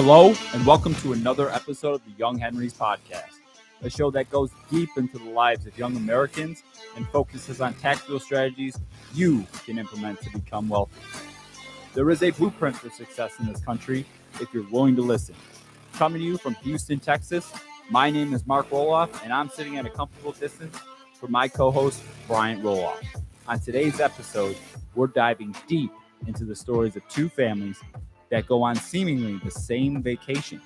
Hello, and welcome to another episode of the Young Henrys Podcast, a show that goes deep into the lives of young Americans and focuses on tactical strategies you can implement to become wealthy. There is a blueprint for success in this country if you're willing to listen. Coming to you from Houston, Texas, my name is Mark Roloff, and I'm sitting at a comfortable distance from my co-host, Bryant Roloff. On today's episode, we're diving deep into the stories of two families that go on seemingly the same vacation,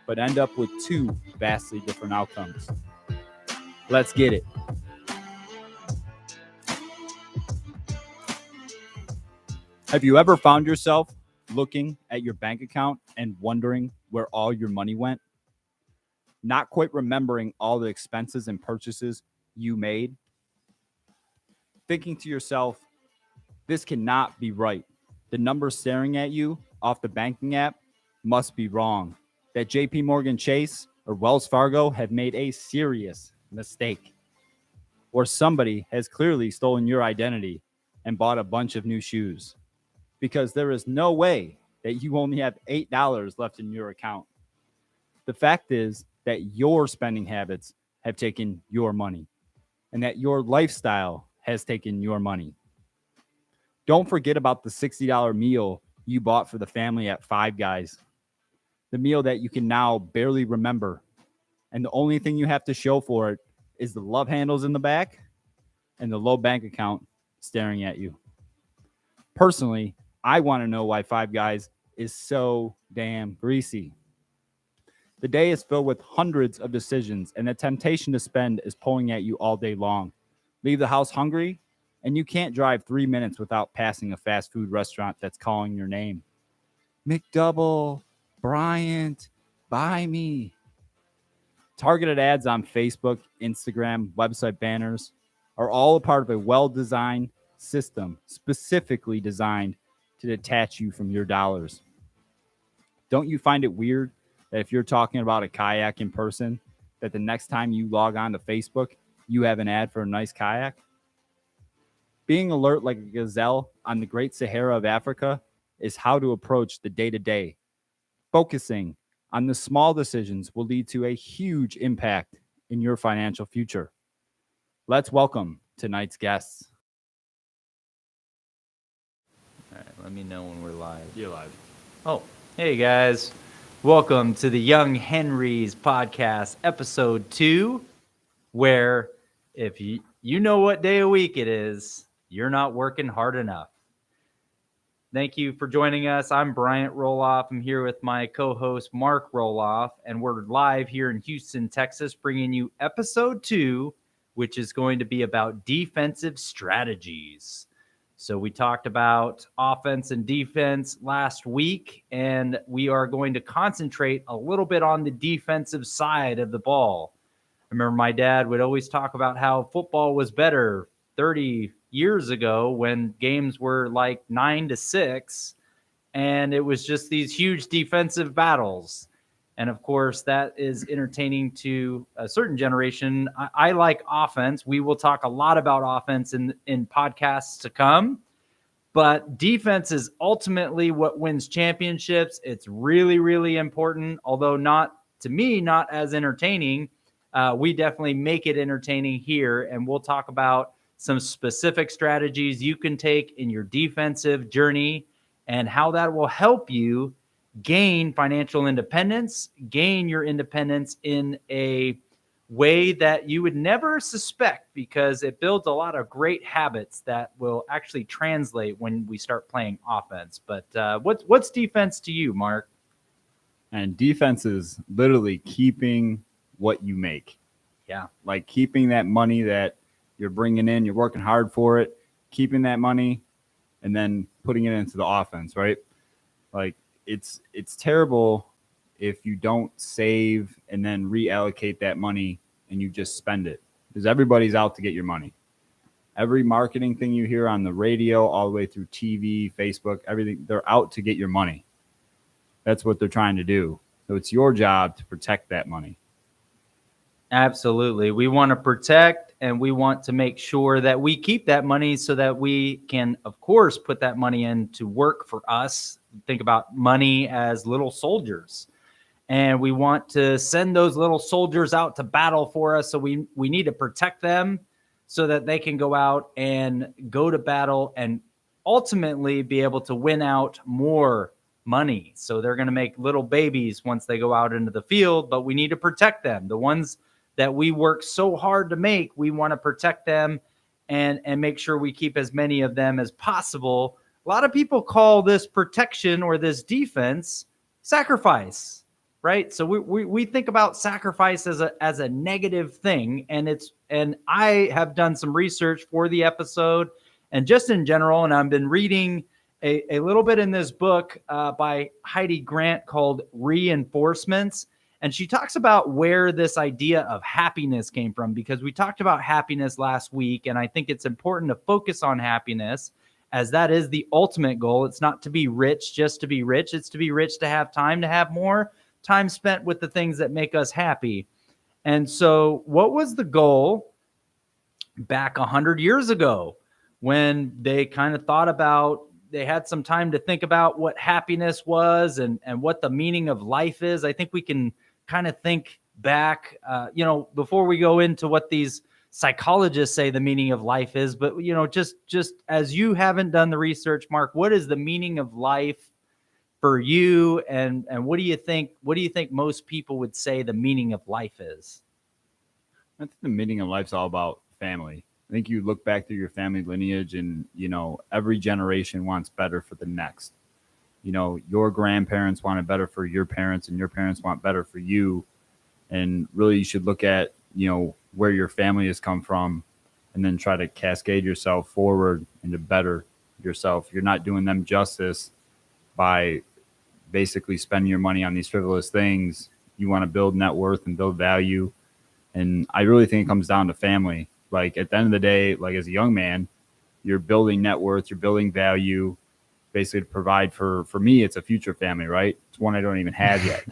but end up with two vastly different outcomes. Let's get it. Have you ever found yourself looking at your bank account and wondering where all your money went? Not quite remembering all the expenses and purchases you made? Thinking to yourself, this cannot be right. The numbers staring at you off the banking app must be wrong. That JP Morgan Chase or Wells Fargo have made a serious mistake. Or somebody has clearly stolen your identity and bought a bunch of new shoes. Because there is no way that you only have $8 left in your account. The fact is that your spending habits have taken your money and that your lifestyle has taken your money. Don't forget about the $60 meal you bought for the family at Five Guys. The meal that you can now barely remember. And the only thing you have to show for it is the love handles in the back and the low bank account staring at you. Personally, I want to know why Five Guys is so damn greasy. The day is filled with hundreds of decisions, and the temptation to spend is pulling at you all day long. Leave the house hungry, and you can't drive 3 minutes without passing a fast food restaurant that's calling your name. McDouble, Bryant, buy me. Targeted ads on Facebook, Instagram, website banners are all a part of a well-designed system specifically designed to detach you from your dollars. Don't you find it weird that if you're talking about a kayak in person, that the next time you log on to Facebook, you have an ad for a nice kayak? Being alert like a gazelle on the Great Sahara of Africa is how to approach the day-to-day. Focusing on the small decisions will lead to a huge impact in your financial future. Let's welcome tonight's guests. All right, let me know when we're live. You're live. Oh, hey guys. Welcome to the Young Henrys Podcast, episode 2, where if you know what day of week it is, you're not working hard enough. Thank you for joining us. I'm Bryant Roloff. I'm here with my co-host, Mark Roloff, and we're live here in Houston, Texas, bringing you episode 2, which is going to be about defensive strategies. So we talked about offense and defense last week, and we are going to concentrate a little bit on the defensive side of the ball. I remember my dad would always talk about how football was better 30 years ago when games were like 9-6, and it was just these huge defensive battles. And of course, that is entertaining to a certain generation. I like offense. We will talk a lot about offense in podcasts to come. But defense is ultimately what wins championships. It's really, really important, although not as entertaining. We definitely make it entertaining here, and we'll talk about some specific strategies you can take in your defensive journey and how that will help you gain financial independence, gain your independence in a way that you would never suspect, because it builds a lot of great habits that will actually translate when we start playing offense. But what's defense to you, Mark? And defense is literally keeping what you make. Yeah. Like keeping that money that you're bringing in, you're working hard for it, keeping that money and then putting it into the offense, right? Like it's terrible if you don't save and then reallocate that money and you just spend it, because everybody's out to get your money. Every marketing thing you hear on the radio, all the way through TV, Facebook, everything, they're out to get your money. That's what they're trying to do. So it's your job to protect that money. Absolutely. We want to protect and we want to make sure that we keep that money so that we can, of course, put that money in to work for us think about money as little soldiers. And we want to send those little soldiers out to battle for us. So we need to protect them so that they can go out and go to battle and ultimately be able to win out more money. So they're going to make little babies once they go out into the field, but we need to protect them. The ones that we work so hard to make, we want to protect them and make sure we keep as many of them as possible. A lot of people call this protection or this defense sacrifice, right? So we think about sacrifice as a negative thing, and I have done some research for the episode and just in general, and I've been reading a little bit in this book by Heidi Grant called Reinforcements. And she talks about where this idea of happiness came from, because we talked about happiness last week. And I think it's important to focus on happiness, as that is the ultimate goal. It's not to be rich just to be rich. It's to be rich to have more time spent with the things that make us happy. And so what was the goal back 100 years ago when they kind of thought about, they had some time to think about what happiness was and what the meaning of life is? I think we can kind of think back, before we go into what these psychologists say the meaning of life is. But, just as you haven't done the research, Mark, what is the meaning of life for you? And what do you think most people would say the meaning of life is? I think the meaning of life's all about family. I think you look back through your family lineage and, every generation wants better for the next. Your grandparents wanted better for your parents and your parents want better for you. And really you should look at, where your family has come from and then try to cascade yourself forward and to better yourself. You're not doing them justice by basically spending your money on these frivolous things. You want to build net worth and build value. And I really think it comes down to family. Like at the end of the day, like as a young man, you're building net worth, you're building value, basically to provide for me, it's a future family, right? It's one I don't even have yet.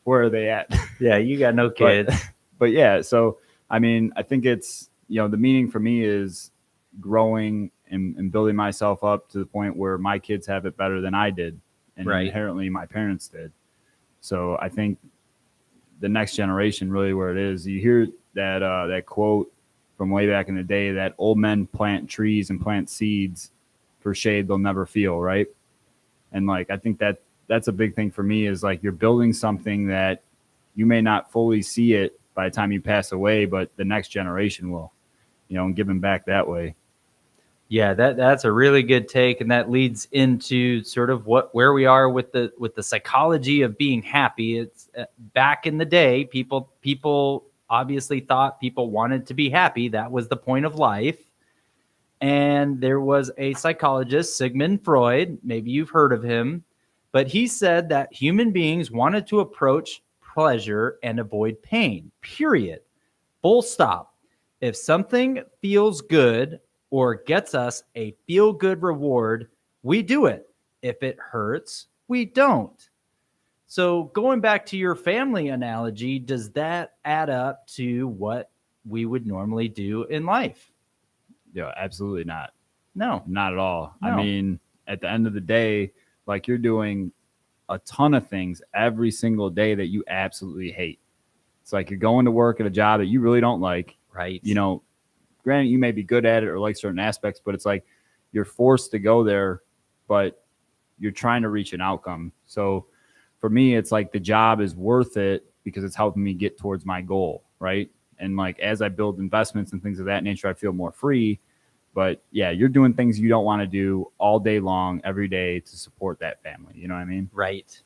Where are they at? Yeah, you got no kids. But yeah, so I mean, I think it's, the meaning for me is growing and building myself up to the point where my kids have it better than I did. And inherently my parents did. So I think the next generation, really where it is, you hear that quote from way back in the day, that old men plant trees and plant seeds for shade they'll never feel, right? And like I think that's a big thing for me, is like you're building something that you may not fully see it by the time you pass away, but the next generation will, and giving back that way. Yeah, that's a really good take, and that leads into sort of where we are with the psychology of being happy. It's back in the day, people obviously thought people wanted to be happy. That was the point of life. And there was a psychologist, Sigmund Freud, maybe you've heard of him, but he said that human beings wanted to approach pleasure and avoid pain, period. Full stop. If something feels good or gets us a feel-good reward, we do it. If it hurts, we don't. So going back to your family analogy, does that add up to what we would normally do in life? Yeah, absolutely not. No, not at all. No. I mean, at the end of the day, like you're doing a ton of things every single day that you absolutely hate. It's like you're going to work at a job that you really don't like. Right. Granted, you may be good at it or like certain aspects, but it's like you're forced to go there, but you're trying to reach an outcome. So for me, it's like the job is worth it because it's helping me get towards my goal, right? And like as I build investments and things of that nature, I feel more free. But yeah, you're doing things you don't want to do all day long, every day to support that family. You know what I mean? Right.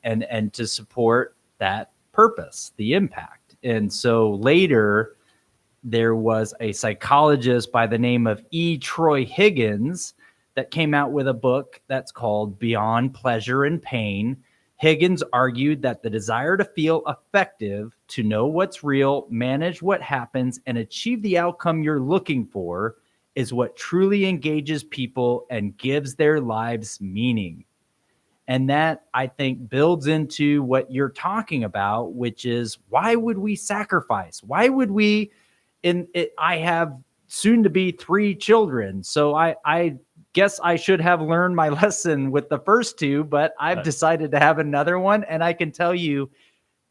And to support that purpose, the impact. And so later, there was a psychologist by the name of E. Troy Higgins that came out with a book that's called Beyond Pleasure and Pain. Higgins argued that the desire to feel effective, to know what's real, manage what happens, and achieve the outcome you're looking for is what truly engages people and gives their lives meaning. And that, I think, builds into what you're talking about, which is why would we sacrifice? Why would we? I have soon to be 3 children. So I guess I should have learned my lesson with the first two, but I've decided to have another one. And I can tell you,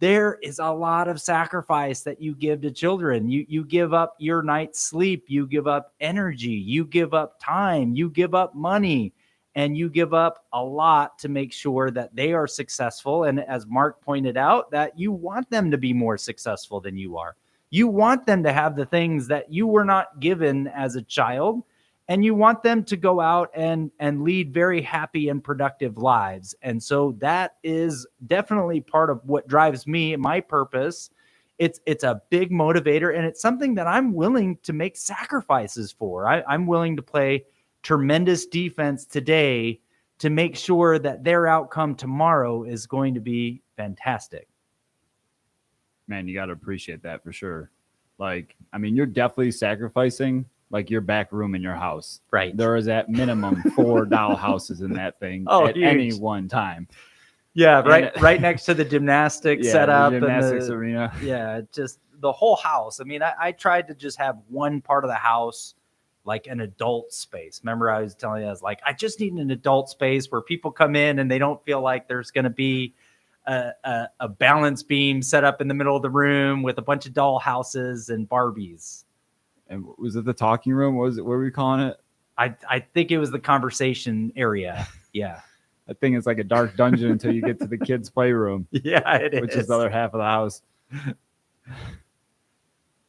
there is a lot of sacrifice that you give to children. You give up your night's sleep, you give up energy, you give up time, you give up money, and you give up a lot to make sure that they are successful. And as Mark pointed out, that you want them to be more successful than you are. You want them to have the things that you were not given as a child, and you want them to go out and lead very happy and productive lives. And so that is definitely part of what drives me, my purpose. It's a big motivator, and it's something that I'm willing to make sacrifices for. I'm willing to play tremendous defense today to make sure that their outcome tomorrow is going to be fantastic. Man, you got to appreciate that for sure. Like, I mean, you're definitely sacrificing like your back room in your house. Right. There is at minimum 4 doll houses in that thing at huge. any one time. Yeah, right next to the gymnastics setup. The gymnastics and arena. Yeah, just the whole house. I mean, I tried to just have one part of the house like an adult space. Remember, I was telling you, I was like, I just need an adult space where people come in and they don't feel like there's going to be a balance beam set up in the middle of the room with a bunch of doll houses and Barbies. And was it the talking room? What were we calling it? I think it was the conversation area. Yeah. I think it's like a dark dungeon until you get to the kids' playroom. Yeah, it is. Which is the other half of the house.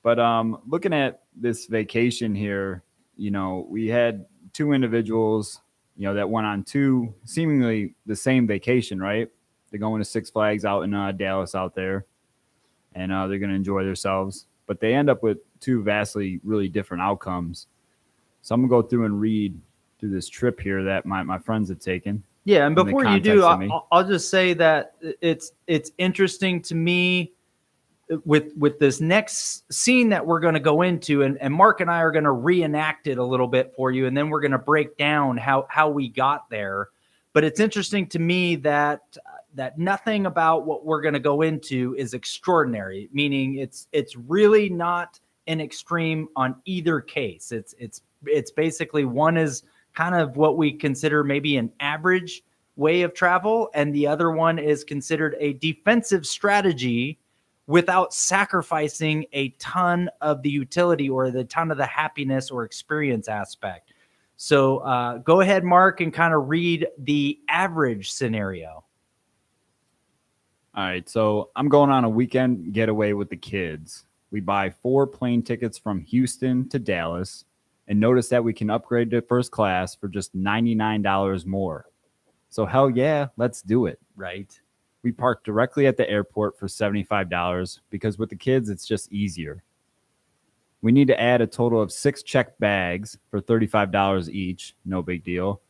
But looking at this vacation here, you know, we had 2 individuals, you know, that went on 2 seemingly the same vacation, right? They're going to Six Flags out in Dallas out there, and they're going to enjoy themselves. But they end up with 2 vastly really different outcomes. So I'm going to go through and read through this trip here that my friends had taken. Yeah, and before you do, I'll just say that it's interesting to me with this next scene that we're going to go into, and Mark and I are going to reenact it a little bit for you, and then we're going to break down how we got there. But it's interesting to me that nothing about what we're going to go into is extraordinary, meaning it's really not an extreme on either case. It's basically one is kind of what we consider maybe an average way of travel, and the other one is considered a defensive strategy without sacrificing a ton of the utility or the ton of the happiness or experience aspect. So go ahead, Mark, and kind of read the average scenario. All right, so I'm going on a weekend getaway with the kids. We buy 4 plane tickets from Houston to Dallas, and notice that we can upgrade to first class for just $99 more. So hell yeah, let's do it. Right. We parked directly at the airport for $75 because with the kids, it's just easier. We need to add a total of 6 checked bags for $35 each. No big deal.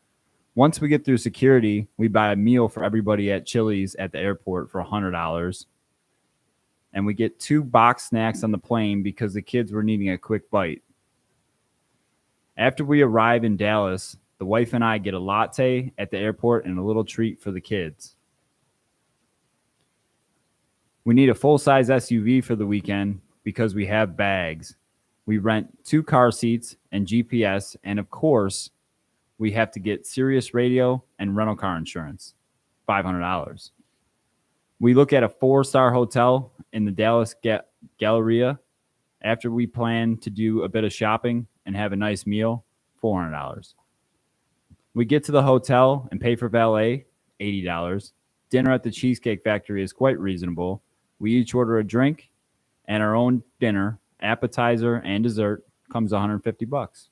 Once we get through security, we buy a meal for everybody at Chili's at the airport for $100. And we get 2 box snacks on the plane because the kids were needing a quick bite. After we arrive in Dallas, the wife and I get a latte at the airport and a little treat for the kids. We need a full-size SUV for the weekend because we have bags. We rent 2 car seats and GPS, and of course, we have to get Sirius radio and rental car insurance, $500. We look at a 4-star hotel in the Dallas Galleria. After we plan to do a bit of shopping and have a nice meal, $400. We get to the hotel and pay for valet, $80. Dinner at the Cheesecake Factory is quite reasonable. We each order a drink, and our own dinner, appetizer, and dessert comes $150.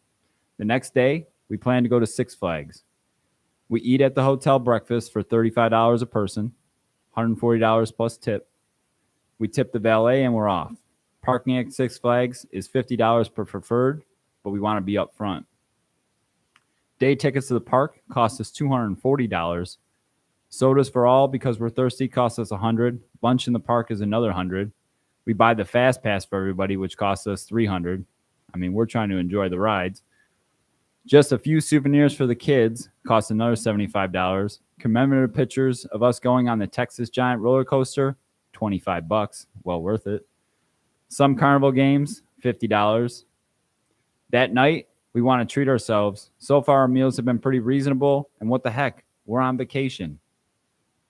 The next day, we plan to go to Six Flags. We eat at the hotel breakfast for $35 a person, $140 plus tip. We tip the valet and we're off. Parking at Six Flags is $50 per preferred, but we want to be up front. Day tickets to the park cost us $240. Sodas for all because we're thirsty costs us $100. Lunch in the park is another $100. We buy the fast pass for everybody, which costs us $300. I mean, we're trying to enjoy the rides. Just a few souvenirs for the kids cost another $75. Commemorative pictures of us going on the Texas Giant roller coaster, $25. Well worth it. Some carnival games, $50. That night, We want to treat ourselves. So far, our meals have been pretty reasonable. And what the heck? We're on vacation.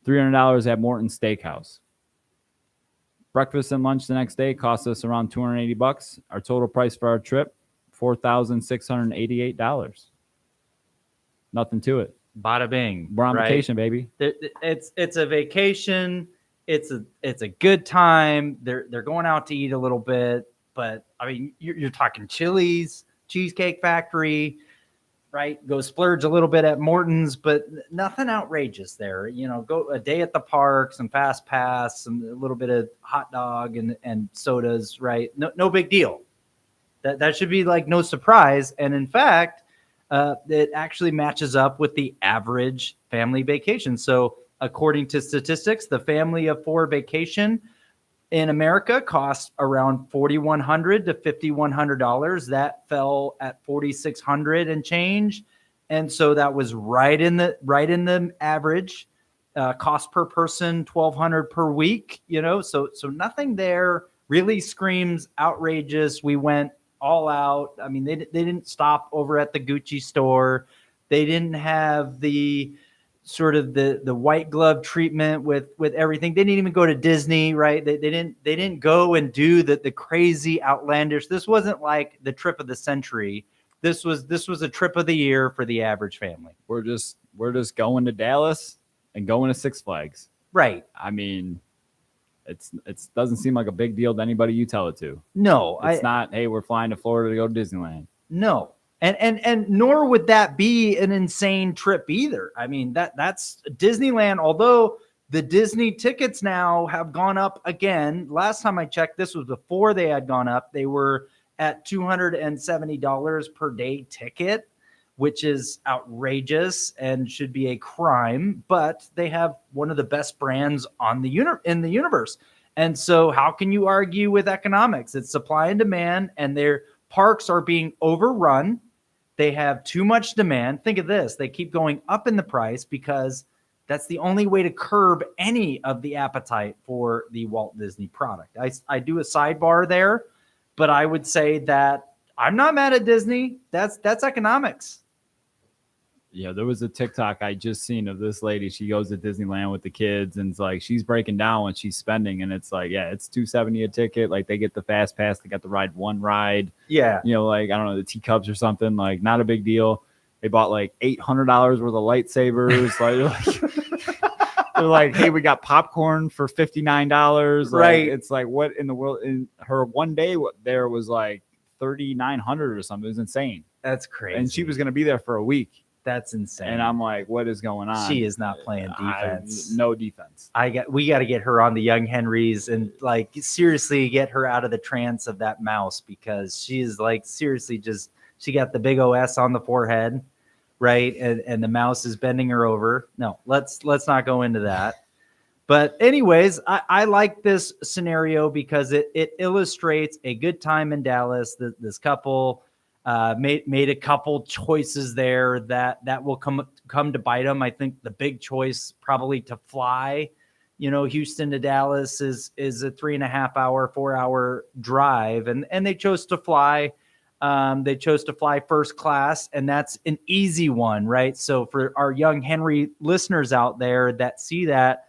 $300 at Morton's Steakhouse. Breakfast and lunch the next day cost us around $280. Our total price for our trip, $4,688. Nothing to it. Bada bing. We're on right? vacation, baby. It's a vacation. It's a good time. They're going out to eat a little bit, but I mean, you're talking Chili's, Cheesecake Factory, right? Go splurge a little bit at Morton's, but nothing outrageous there. You know, go a day at the park, some fast pass, a little bit of hot dog and sodas, right? No big deal. That should be like no surprise. And in fact, it actually matches up with the average family vacation. So according to statistics, the family of four vacation in America costs around $4,100 to $5,100. That fell at $4,600 and change, and so that was right in the average cost per person, $1,200 per week. You know, so nothing there really screams outrageous. We went all out. I mean, they didn't stop over at the Gucci store. They didn't have the sort of the white glove treatment with everything. They didn't even go to Disney, right? They didn't go and do the crazy outlandish. This wasn't like the trip of the century. This was a trip of the year for the average family. We're just going to Dallas and going to Six Flags. Right. I mean, it doesn't seem like a big deal to anybody you tell it to. No, it's not, hey, we're flying to Florida to go to Disneyland. No. And nor would that be an insane trip either. I mean, that's Disneyland, although the Disney tickets now have gone up again. Last time I checked, this was before they had gone up. They were at $270 per day ticket, which is outrageous and should be a crime, but they have one of the best brands on in the universe. And so how can you argue with economics? It's supply and demand, and their parks are being overrun. They have too much demand. Think of this. They keep going up in the price because that's the only way to curb any of the appetite for the Walt Disney product. I do a sidebar there, but I would say that I'm not mad at Disney. That's economics. Yeah, there was a TikTok I just seen of this lady. She goes to Disneyland with the kids, and it's like she's breaking down what she's spending, and it's like, yeah, it's $270 a ticket. Like they get the fast pass, they got the one ride. Yeah, you know, like I don't know, the teacups or something. Like not a big deal. They bought like $800 worth of lightsabers. They're like, hey, we got popcorn for $59. Right? Like, it's like, what in the world? In her one day there was like $3,900 or something. It was insane. That's crazy. And she was going to be there for a week. That's insane. And I'm like, what is going on? She is not playing defense. No defense. We got to get her on the Young Henrys and like seriously get her out of the trance of that mouse, because she is like seriously just, she got the big OS on the forehead, right? And the mouse is bending her over. No, let's not go into that. But anyways, I like this scenario because it illustrates a good time in Dallas. This couple made a couple choices there that will come to bite them. I think the big choice probably to fly, you know, Houston to Dallas is a 3.5 hour, 4 hour drive, and they chose to fly. They chose to fly first class, and that's an easy one, right? So for our Young Henry listeners out there that see that,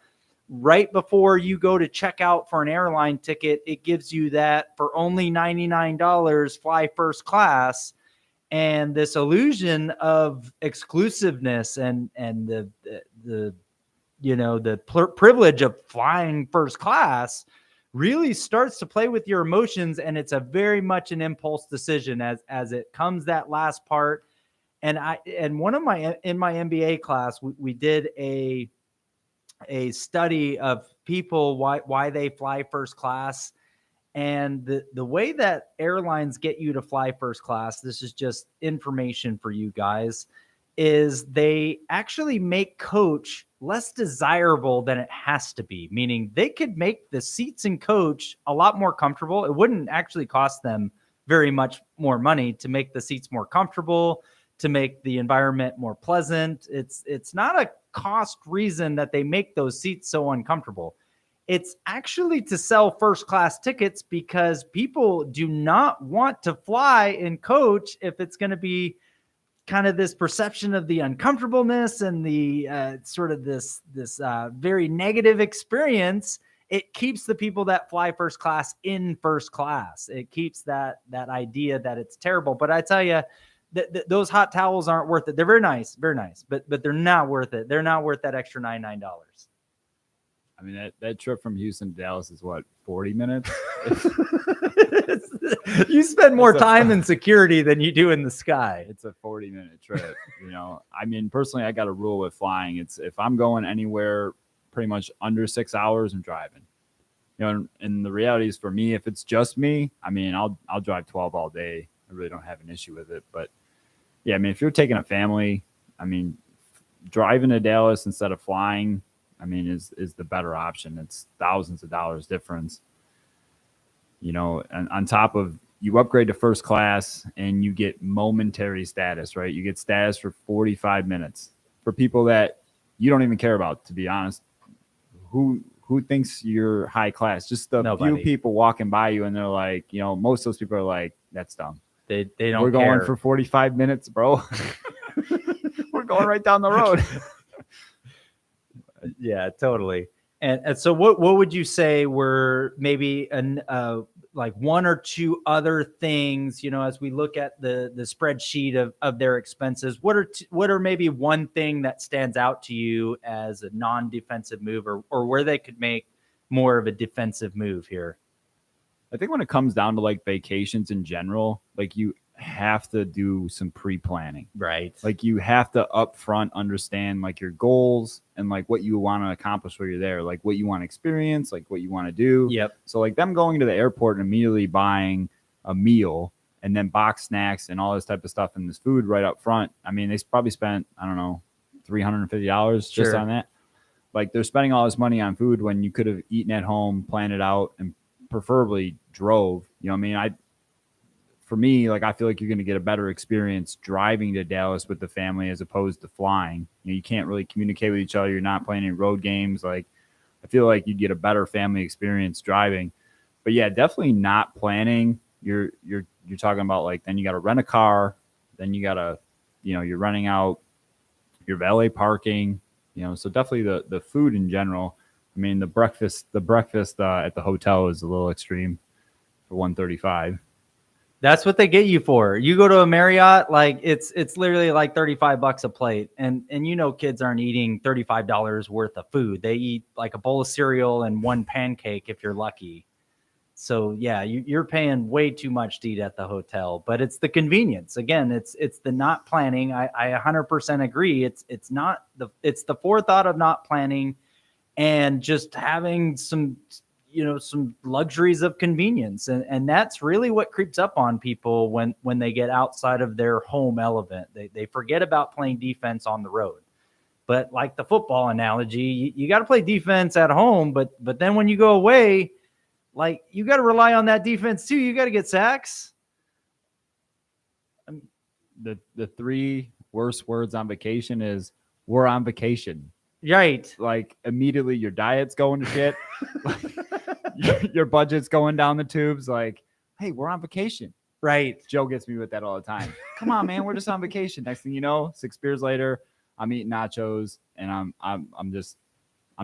right before you go to check out for an airline ticket, it gives you that for only $99, fly first class. And this illusion of exclusiveness and the you know, the privilege of flying first class really starts to play with your emotions. And it's a very much an impulse decision as it comes that last part. And in my MBA class, we did a study of people, why they fly first class. And the way that airlines get you to fly first class, this is just information for you guys, is they actually make coach less desirable than it has to be. Meaning they could make the seats in coach a lot more comfortable. It wouldn't actually cost them very much more money to make the seats more comfortable, to make the environment more pleasant. It's not a cost reason that they make those seats so uncomfortable. It's actually to sell first class tickets because people do not want to fly in coach if it's going to be kind of this perception of the uncomfortableness and the sort of this very negative experience. It keeps the people that fly first class in first class. It keeps that idea that it's terrible. But I tell you, those hot towels aren't worth it. They're very nice, but they're not worth it. They're not worth that extra $99. I mean, that trip from Houston to Dallas is what, 40 minutes? You spend more time in security than you do in the sky. It's a 40-minute trip. I mean, personally, I got a rule with flying. It's if I'm going anywhere pretty much under 6 hours, I'm driving. And the reality is for me, if it's just me, I mean, I'll drive 12 all day. I really don't have an issue with it. But yeah, I mean, if you're taking a family, I mean, driving to Dallas instead of flying, I mean, is the better option. It's thousands of dollars difference. And on top of, you upgrade to first class and you get momentary status, right? You get status for 45 minutes for people that you don't even care about, to be honest. Who thinks you're high class? Just the Nobody. few people walking by you and they're like, most of those people are like, that's dumb. They don't We're going care. for 45 minutes, bro. We're going right down the road. Yeah, totally. And so what would you say were maybe like one or two other things, as we look at the spreadsheet of their expenses, what are maybe one thing that stands out to you as a non-defensive move or where they could make more of a defensive move here? I think when it comes down to like vacations in general, like you have to do some pre-planning. Right. Like you have to upfront understand like your goals and like what you want to accomplish while you're there, like what you want to experience, like what you want to do. Yep. So like them going to the airport and immediately buying a meal and then box snacks and all this type of stuff and this food right up front. I mean, they probably spent, I don't know, $350 just on that. Like they're spending all this money on food when you could have eaten at home, planned it out, and preferably drove. You know what I mean? For me, like I feel like you're going to get a better experience driving to Dallas with the family as opposed to flying. You can't really communicate with each other. You're not playing any road games. Like I feel like you'd get a better family experience driving. But yeah, definitely not planning. You're talking about like then you got to rent a car, then you got to, you're renting out your valet parking. So definitely the food in general. I mean, the breakfast at the hotel is a little extreme for $135. That's what they get you for. You go to a Marriott, like it's literally like $35 a plate. And kids aren't eating $35 worth of food. They eat like a bowl of cereal and one pancake if you're lucky. So yeah, you're paying way too much to eat at the hotel, but it's the convenience. Again, it's the not planning. I 100% agree. It's the forethought of not planning and just having some luxuries of convenience. And that's really what creeps up on people when they get outside of their home element. They forget about playing defense on the road. But like the football analogy, you got to play defense at home, but then when you go away, like you got to rely on that defense too. You got to get sacks. The three worst words on vacation is we're on vacation. Right. Like immediately your diet's going to shit. Like, your budget's going down the tubes. Like, hey, we're on vacation. Right. Joe gets me with that all the time. Come on, man, we're just on vacation. Next thing you know, 6 beers later, I'm eating nachos and I'm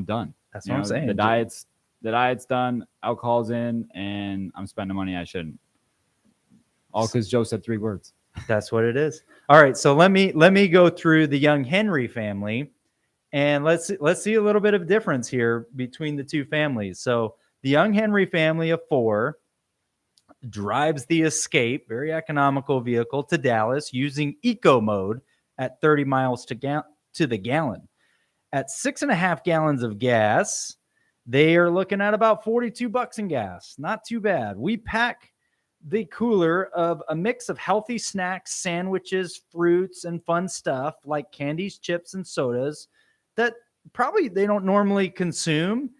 done. That's what I'm saying. The diet's done, alcohol's in, and I'm spending money I shouldn't. All because Joe said 3 words. That's what it is. All right, so let me go through the Young Henry family, and let's see a little bit of difference here between the two families. So the Young Henry family of 4 drives the Escape, very economical vehicle, to Dallas using eco mode at 30 miles to the gallon. At 6.5 gallons of gas, they are looking at about $42 in gas. Not too bad. We pack the cooler of a mix of healthy snacks, sandwiches, fruits, and fun stuff like candies, chips, and sodas that probably they don't normally consume.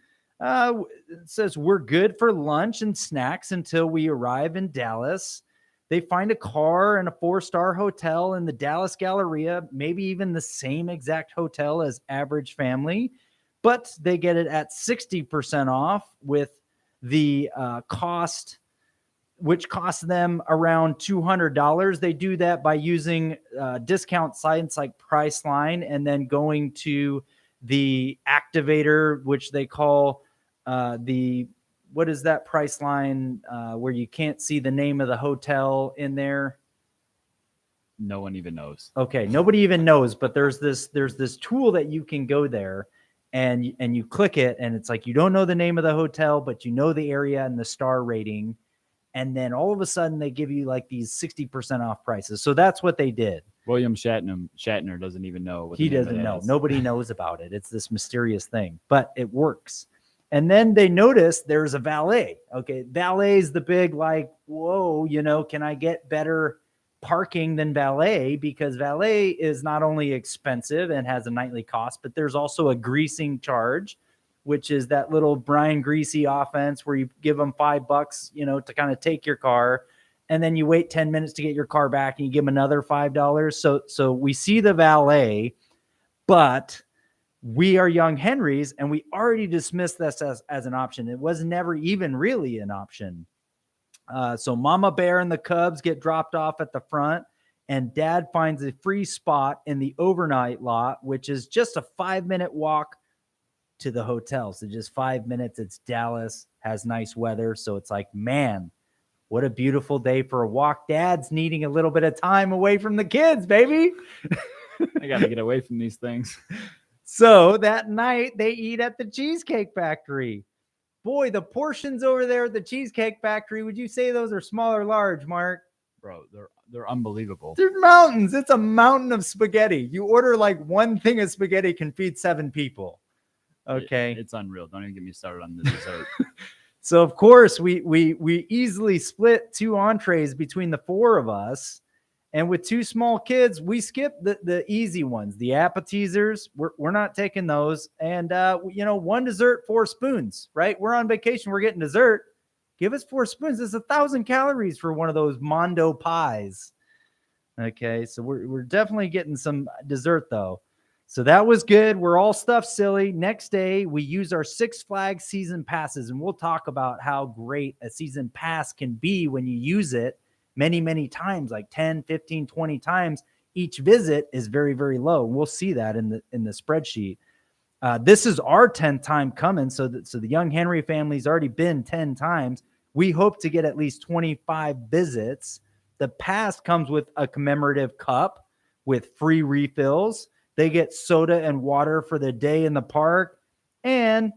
It says we're good for lunch and snacks until we arrive in Dallas. They find a car and a 4-star hotel in the Dallas Galleria, maybe even the same exact hotel as average family. but they get it at 60% off with the cost, which costs them around $200. They do that by using discount sites like Priceline and then going to the activator, which they call what is that Priceline where you can't see the name of the hotel in there? No one even knows. Okay, nobody even knows, but there's this tool that you can go there and you click it, and it's like you don't know the name of the hotel, but you know the area and the star rating, and then all of a sudden they give you like these 60% off prices. So that's what they did. William Shatner doesn't even know. He doesn't know. Nobody knows about it. It's this mysterious thing, but it works. And then they notice there's a valet. Okay, valet is the big like, whoa, can I get better parking than valet? Because valet is not only expensive and has a nightly cost, but there's also a greasing charge, which is that little Brian Greasy offense where you give them $5, to kind of take your car, and then you wait 10 minutes to get your car back and you give them another $5. So we see the valet, but we are Young Henrys and we already dismissed this as an option. It was never even really an option. So Mama Bear and the Cubs get dropped off at the front, and Dad finds a free spot in the overnight lot, which is just a 5-minute walk to the hotel. So just 5 minutes. It's Dallas, has nice weather. So it's like, man, what a beautiful day for a walk. Dad's needing a little bit of time away from the kids, baby. I got to get away from these things. So that night they eat at the Cheesecake Factory. Boy, the portions over there at the Cheesecake Factory, would you say those are small or large, Mark? Bro, they're unbelievable. They're mountains. It's a mountain of spaghetti. You order like one thing of spaghetti can feed 7 people. Okay. It's unreal. Don't even get me started on the dessert. So of course we easily split 2 entrees between the 4 of us. And with 2 small kids, we skip the easy ones, the appetizers. We're not taking those. And, 1 dessert, 4 spoons, right? We're on vacation. We're getting dessert. Give us 4 spoons. It's 1,000 calories for one of those Mondo pies. Okay, so we're definitely getting some dessert, though. So that was good. We're all stuffed silly. Next day, we use our Six Flags season passes, and we'll talk about how great a season pass can be when you use it many, many times, like 10, 15, 20 times. Each visit is very, very low. We'll see that in the spreadsheet. This is our 10th time coming. So the Young Henry family's already been 10 times. We hope to get at least 25 visits. The pass comes with a commemorative cup with free refills. They get soda and water for the day in the park. And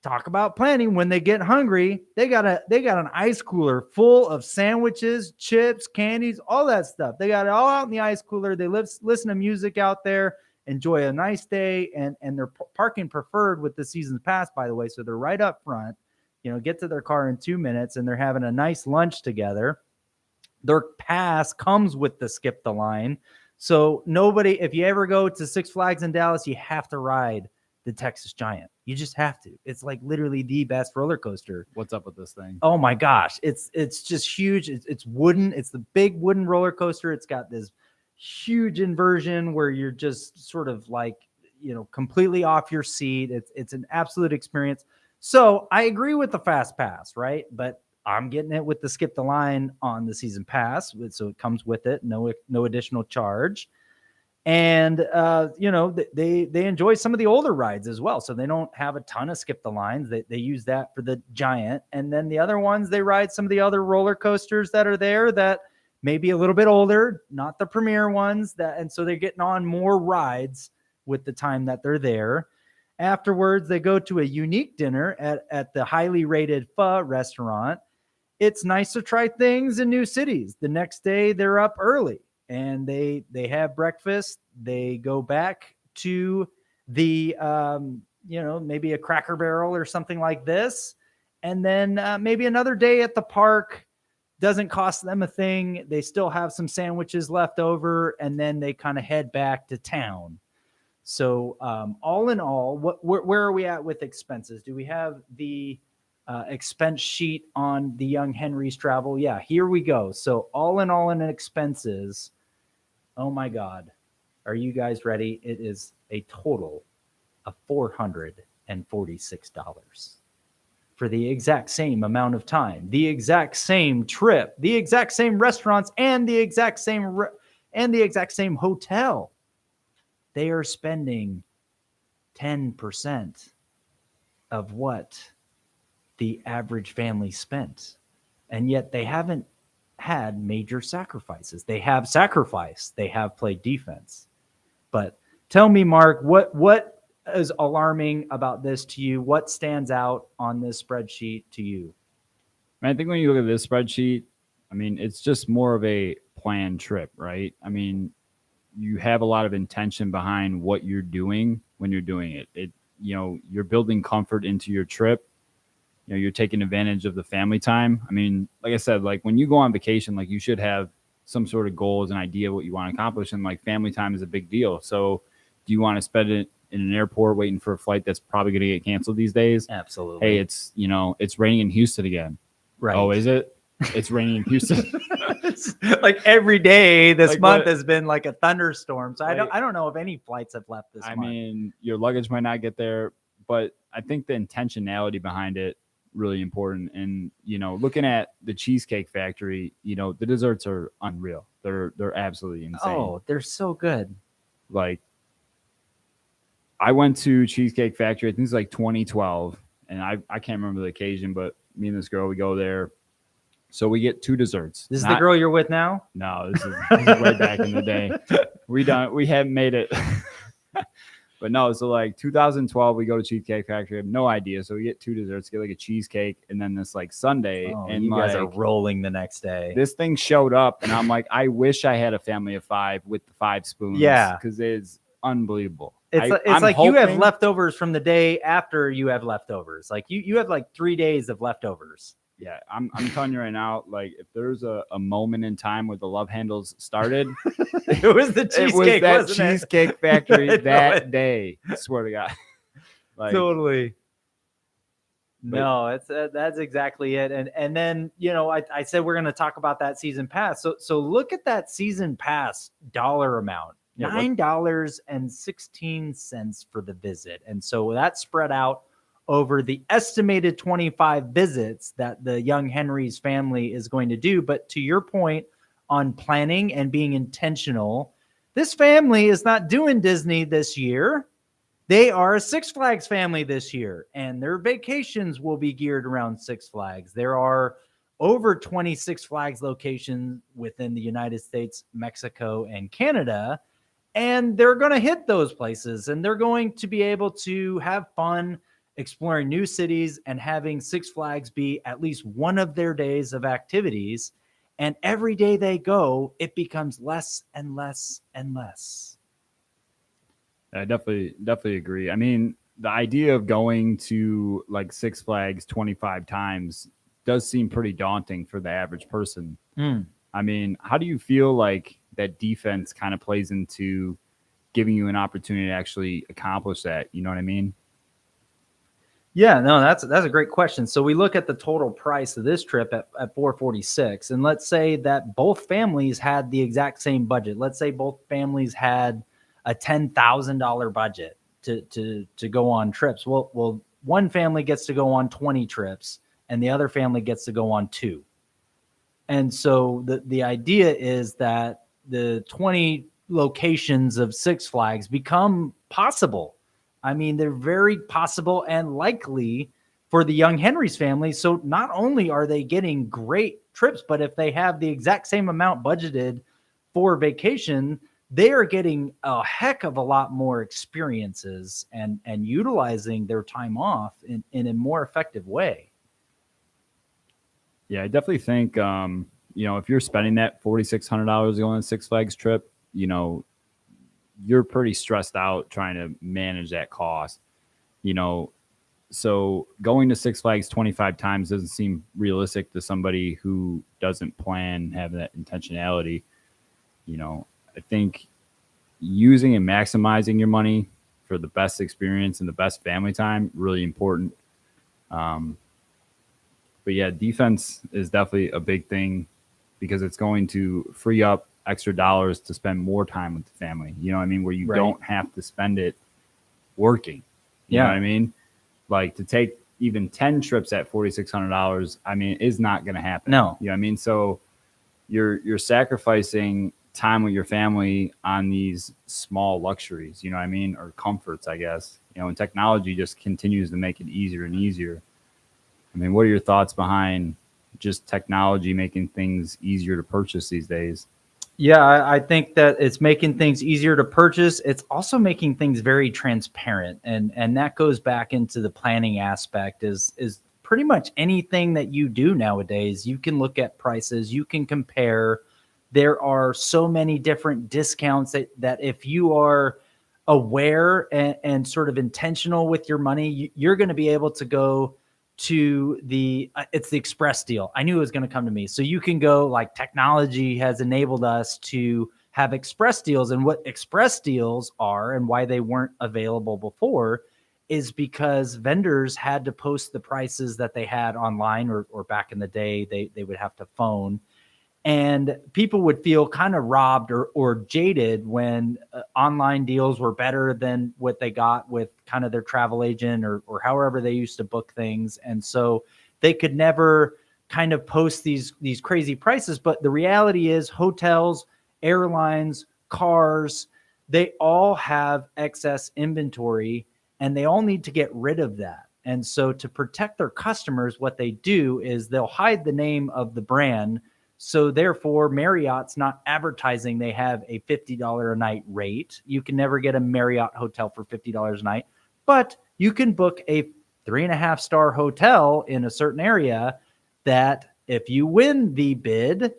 talk about planning. When they get hungry, they got an ice cooler full of sandwiches, chips, candies, all that stuff. They got it all out in the ice cooler. They listen to music out there, enjoy a nice day, and they're parking preferred with the season's pass, by the way. So they're right up front, get to their car in 2 minutes, and they're having a nice lunch together. Their pass comes with the skip the line. So if you ever go to Six Flags in Dallas, you have to ride the Texas Giant. You just have to. It's like literally the best roller coaster. What's up with this thing? Oh my gosh. It's just huge. It's wooden. It's the big wooden roller coaster. It's got this huge inversion where you're just sort of like, completely off your seat. It's an absolute experience. So I agree with the fast pass, right? But I'm getting it with the skip the line on the season pass. So it comes with it. No additional charge. And, they enjoy some of the older rides as well. So they don't have a ton of skip the lines. They use that for the Giant. And then the other ones, they ride some of the other roller coasters that are there that may be a little bit older, not the premier ones. And so they're getting on more rides with the time that they're there. Afterwards, they go to a unique dinner at the highly rated Pho restaurant. It's nice to try things in new cities. The next day, they're up early. And they have breakfast. They go back to the, maybe a Cracker Barrel or something like this. And then maybe another day at the park. Doesn't cost them a thing. They still have some sandwiches left over. And then they kind of head back to town. So all in all, where are we at with expenses? Do we have the expense sheet on the Young Henry's travel? Yeah, here we go. So all in expenses. Oh my God. Are you guys ready? It is a total of $450. for the exact same amount of time, the exact same trip, the exact same restaurants, and the exact same hotel. They are spending 10% of what the average family spent. And yet they haven't had major sacrifices. They have sacrificed. They have played defense. But tell me, Mark, what is alarming about this to you? What stands out on this spreadsheet to you? I think when you look at this spreadsheet, I mean, it's just more of a planned trip, right? I mean, you have a lot of intention behind what you're doing when you're doing it. You're building comfort into your trip. You're taking advantage of the family time. I mean, like I said, like when you go on vacation, like you should have some sort of goals and idea what you want to accomplish. And like family time is a big deal. So do you want to spend it in an airport waiting for a flight that's probably going to get canceled these days? Absolutely. Hey, it's raining in Houston again. Right. Oh, is it? It's raining in Houston. Like every day this Like month what? has been like a thunderstorm. So Like, I don't know if any flights have left this month. I mean, your luggage might not get there, but I think the intentionality behind it really important. And looking at the Cheesecake Factory, the desserts are unreal. They're absolutely insane. Oh, they're so good. Like, I went to Cheesecake Factory, I think it's like 2012, and I can't remember the occasion, but me and this girl, we go there. So we get 2 desserts. This is the girl you're with now? No, this is way back in the day. We haven't made it. But no, so like 2012, we go to Cheesecake Factory. I have no idea. So we get 2 desserts, get like a cheesecake, and then this like sundae. Oh, and you guys like, are rolling the next day. This thing showed up, and I'm like, I wish I had a family of 5 with the 5 spoons. Yeah. Because it's unbelievable. It's I'm like you have hoping- leftovers from the day after you have leftovers. Like you have like 3 days of leftovers. Yeah, I'm telling you right now, like if there's a moment in time where the love handles started, It was the cheesecake, it was that wasn't it? Cheesecake Factory I know that it. day. I swear to God. Like, Totally. But- No, it's that's exactly it. And then I said we're going to talk about that season pass. So look at that season pass dollar amount. Yeah, what- $9.16 for the visit. And so that's spread out over the estimated 25 visits that the Young Henry's family is going to do. But to your point on planning and being intentional, this family is not doing Disney this year. They are a Six Flags family this year, and their vacations will be geared around Six Flags. There are over 20 Six Flags locations within the United States, Mexico, and Canada, and they're going to hit those places, and they're going to be able to have fun exploring new cities and having Six Flags be at least one of their days of activities. And every day they go, it becomes less and less and less. I definitely agree. I mean, the idea of going to like Six Flags 25 times does seem pretty daunting for the average person. I mean, how do you feel like that defense kind of plays into giving you an opportunity to actually accomplish that? You know what I mean? Yeah, no, that's a great question. So we look at the total price of this trip at $446, and let's say that both families had the exact same budget. Let's say both families had a $10,000 budget to go on trips. Well, one family gets to go on 20 trips, and the other family gets to go on 2. And so the idea is that the 20 locations of Six Flags become possible. I mean, they're very possible and likely for the Young Henry's family. So not only are they getting great trips, but if they have the exact same amount budgeted for vacation, they are getting a heck of a lot more experiences and utilizing their time off in a more effective way. Yeah, I definitely think, if you're spending that $4,600 going on a Six Flags trip, you're pretty stressed out trying to manage that cost, so going to Six Flags 25 times doesn't seem realistic to somebody who doesn't plan, have that intentionality. I think using and maximizing your money for the best experience and the best family time, really important. But yeah, defense is definitely a big thing because it's going to free up extra dollars to spend more time with the family. You know what I mean? Where you Right. don't have to spend it working. You know what I mean? like to take even 10 trips at $4,600, I mean, is not going to happen. No. You know what I mean? So you're sacrificing time with your family on these small luxuries, you know what I mean? Or comforts, I guess, you know, and technology just continues to make it easier and easier. I mean, what are your thoughts behind just technology making things easier to purchase these days? Yeah, I think that it's making things easier to purchase. It's also making things very transparent, and that goes back into the planning aspect. Is pretty much anything that you do nowadays, you can look at prices, you can compare. There are so many different discounts that if you are aware and sort of intentional with your money, you're going to be able to go to it's the express deal. I knew it was going to come to me. So you can go, like, technology has enabled us to have express deals, and what express deals are and why they weren't available before is because vendors had to post the prices that they had online, or back in the day, they would have to phone, and people would feel kind of robbed or jaded when online deals were better than what they got with kind of their travel agent or however they used to book things. And so they could never kind of post these crazy prices. But the reality is hotels, airlines, cars, they all have excess inventory and they all need to get rid of that. And so to protect their customers, what they do is they'll hide the name of the brand. So therefore, Marriott's not advertising they have a $50 a night rate. You can never get a Marriott hotel for $50 a night, but you can book a 3.5-star hotel in a certain area that if you win the bid,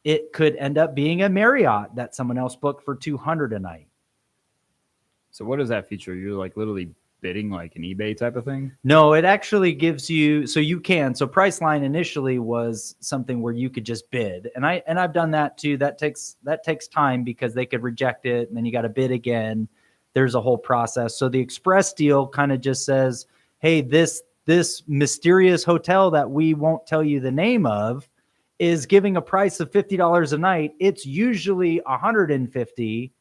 it could end up being a Marriott that someone else booked for $200 a night. So what does that feature? You're like literally bidding like an eBay type of thing? No, it actually gives you, so you can. So Priceline initially was something where you could just bid, and I've done that too. That takes time because they could reject it, and then you got to bid again. There's a whole process. So the express deal kind of just says, hey, this mysterious hotel that we won't tell you the name of is giving a price of $50 a night. It's usually $150,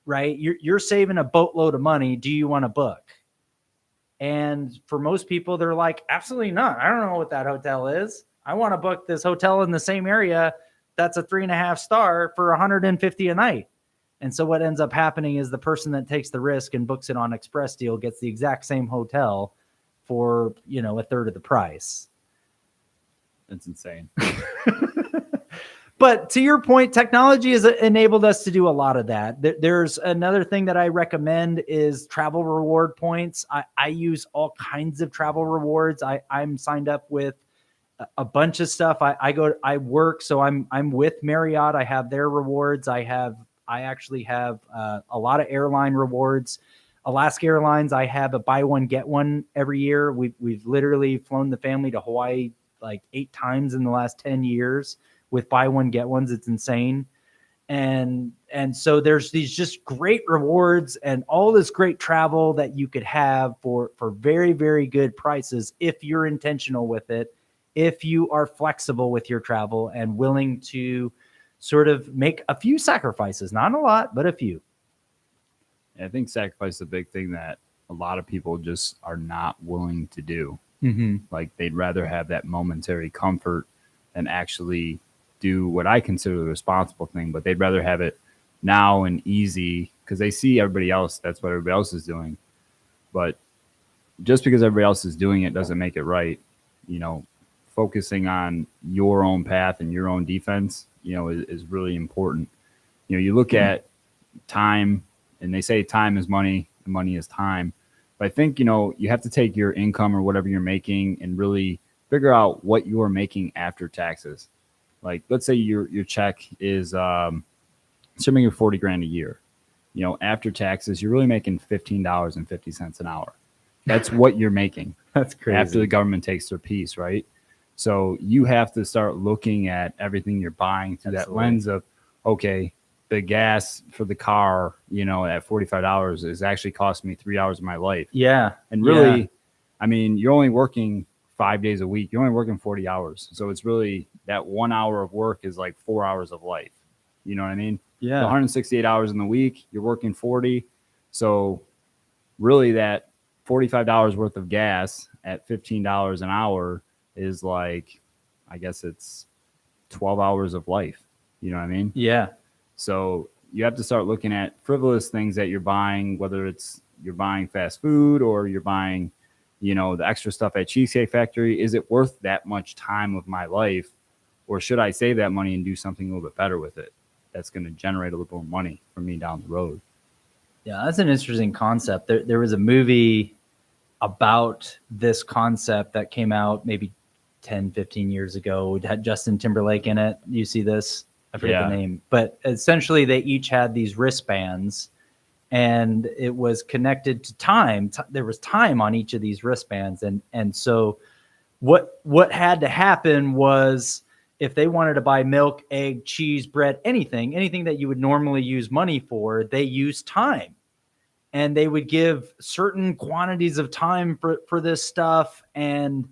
right? You're saving a boatload of money. Do you want to book? And for most people, they're like, absolutely not. I don't know what that hotel is. I want to book this hotel in the same area that's a 3.5-star for $150 a night. And so what ends up happening is the person that takes the risk and books it on Express Deal gets the exact same hotel for, a third of the price. That's insane. But to your point, technology has enabled us to do a lot of that. There's another thing that I recommend is travel reward points. I use all kinds of travel rewards. I'm signed up with a bunch of stuff. I work, so I'm with Marriott. I have their rewards. I actually have a lot of airline rewards. Alaska Airlines, I have a buy one get one every year. We've literally flown the family to Hawaii like 8 times in the last 10 years. With buy one, get ones. It's insane. And so there's these just great rewards and all this great travel that you could have for very, very good prices if you're intentional with it, if you are flexible with your travel and willing to sort of make a few sacrifices, not a lot, but a few. I think sacrifice is a big thing that a lot of people just are not willing to do. Mm-hmm. Like they'd rather have that momentary comfort than actually do what I consider the responsible thing, but they'd rather have it now and easy because they see everybody else. That's what everybody else is doing. But just because everybody else is doing it doesn't make it right. Focusing on your own path and your own defense, is really important. You look at time and they say time is money and money is time. But I think, you have to take your income or whatever you're making and really figure out what you're making after taxes. Like, let's say your check is, assuming you're $40,000 a year, after taxes, you're really making $15.50 an hour. That's what you're making. That's crazy. After the government takes their piece, right? So you have to start looking at everything you're buying through that lens of, okay, the gas for the car, at $45 is actually costing me 3 hours of my life. Yeah. And really, I mean, you're only working 5 days a week. You're only working 40 hours. So it's really that 1 hour of work is like 4 hours of life. You know what I mean? Yeah. The 168 hours in the week, you're working 40. So really that $45 worth of gas at $15 an hour is like, I guess it's 12 hours of life. You know what I mean? Yeah. So you have to start looking at frivolous things that you're buying, whether it's you're buying fast food or you're buying, you know, the extra stuff at Cheesecake Factory. Is it worth that much time of my life? Or should I save that money and do something a little bit better with it that's going to generate a little more money for me down the road? Yeah, that's an interesting concept. There was a movie about this concept that came out maybe 10, 15 years ago. It had Justin Timberlake in it. You see this? I forget the name. But essentially, they each had these wristbands, and it was connected to time. There was time on each of these wristbands. And so what had to happen was if they wanted to buy milk, egg, cheese, bread, anything that you would normally use money for, they used time. And they would give certain quantities of time for this stuff. And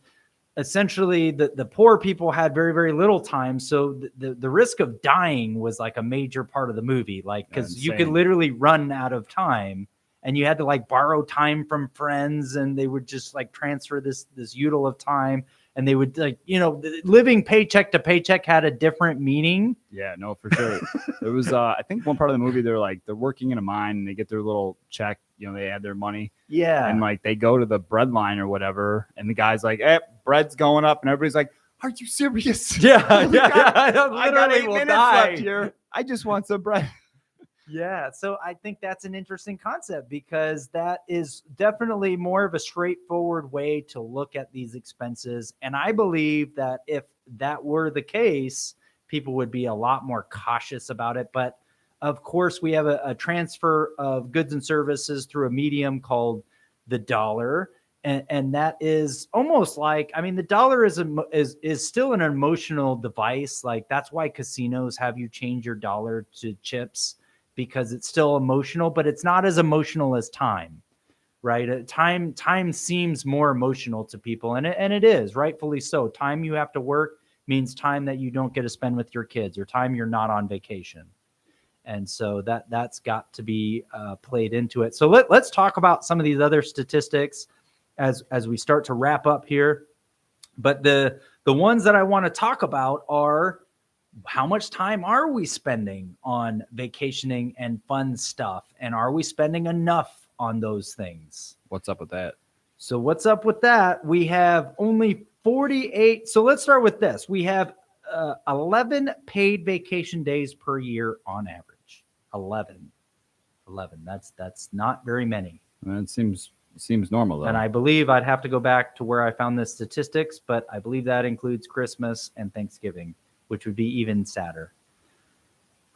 essentially the poor people had very, very little time. So the risk of dying was like a major part of the movie. Like, because you could literally run out of time, and you had to like borrow time from friends, and they would just like transfer this util of time. And they would like, you know, living paycheck to paycheck had a different meaning. Yeah, no, for sure. There was, I think one part of the movie, they're working in a mine and they get their little check, you know, they add their money. Yeah. And like they go to the bread line or whatever. And the guy's like, hey, bread's going up. And everybody's like, are you serious? Yeah. I got 8 will minutes die. left here. I just want some bread. Yeah. So I think that's an interesting concept, because that is definitely more of a straightforward way to look at these expenses. And I believe that if that were the case, people would be a lot more cautious about it. But of course, we have a transfer of goods and services through a medium called the dollar. And that is almost like, I mean, the dollar is still an emotional device. Like, that's why casinos have you change your dollar to chips, because it's still emotional, but it's not as emotional as time, right? Time seems more emotional to people, and it is, rightfully so. Time you have to work means time that you don't get to spend with your kids, or time you're not on vacation. And so that's got to be played into it. So let's talk about some of these other statistics as we start to wrap up here. But the ones that I want to talk about are, how much time are we spending on vacationing and fun stuff? And are we spending enough on those things? What's up with that? So what's up with that? We have only 48. So let's start with this. We have 11 paid vacation days per year on average. 11. That's not very many. It seems normal, though. And I believe I'd have to go back to where I found the statistics, but I believe that includes Christmas and Thanksgiving, which would be even sadder.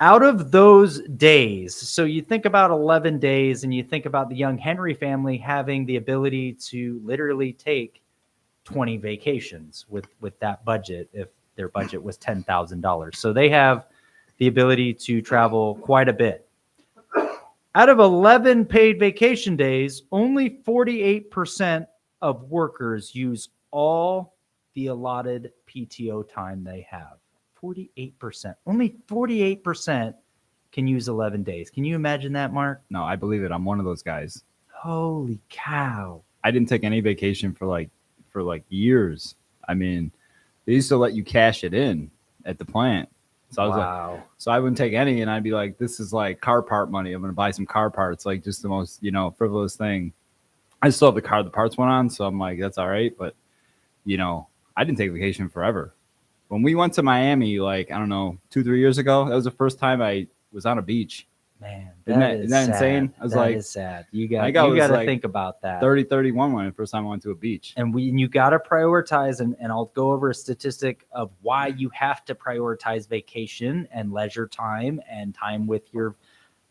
Out of those days, so you think about 11 days, and you think about the Young Henry family having the ability to literally take 20 vacations with that budget, if their budget was $10,000. So they have the ability to travel quite a bit. Out of 11 paid vacation days, only 48% of workers use all the allotted PTO time they have. 48%. Only 48% can use 11 days. Can you imagine that, Mark? No, I believe it. I'm one of those guys. Holy cow. I didn't take any vacation for years. I mean, they used to let you cash it in at the plant. So I was like, so I wouldn't take any, and I'd be like, this is like car part money. I'm going to buy some car parts, like just the most, frivolous thing. I still have the car the parts went on, so I'm like, that's all right. But, I didn't take vacation forever. When we went to Miami, like, I don't know, 2-3 years ago, that was the first time I was on a beach. Man, isn't that insane? I was that is sad. You got to think about that. 31 when the first time I went to a beach. And you got to prioritize, and I'll go over a statistic of why you have to prioritize vacation and leisure time and time with your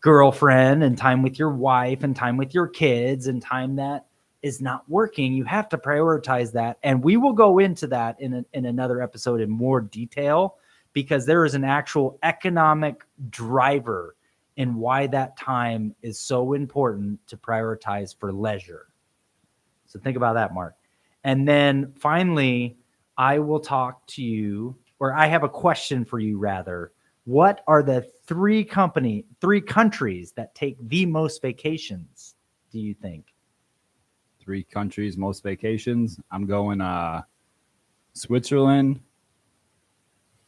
girlfriend and time with your wife and time with your kids and time that is not working. You have to prioritize that. And we will go into that in another episode in more detail, because there is an actual economic driver and why that time is so important to prioritize for leisure. So think about that, Mark. And then finally, I will talk to you, or I have a question for you rather. What are the three countries that take the most vacations, do you think? 3 countries, most vacations. I'm going Switzerland,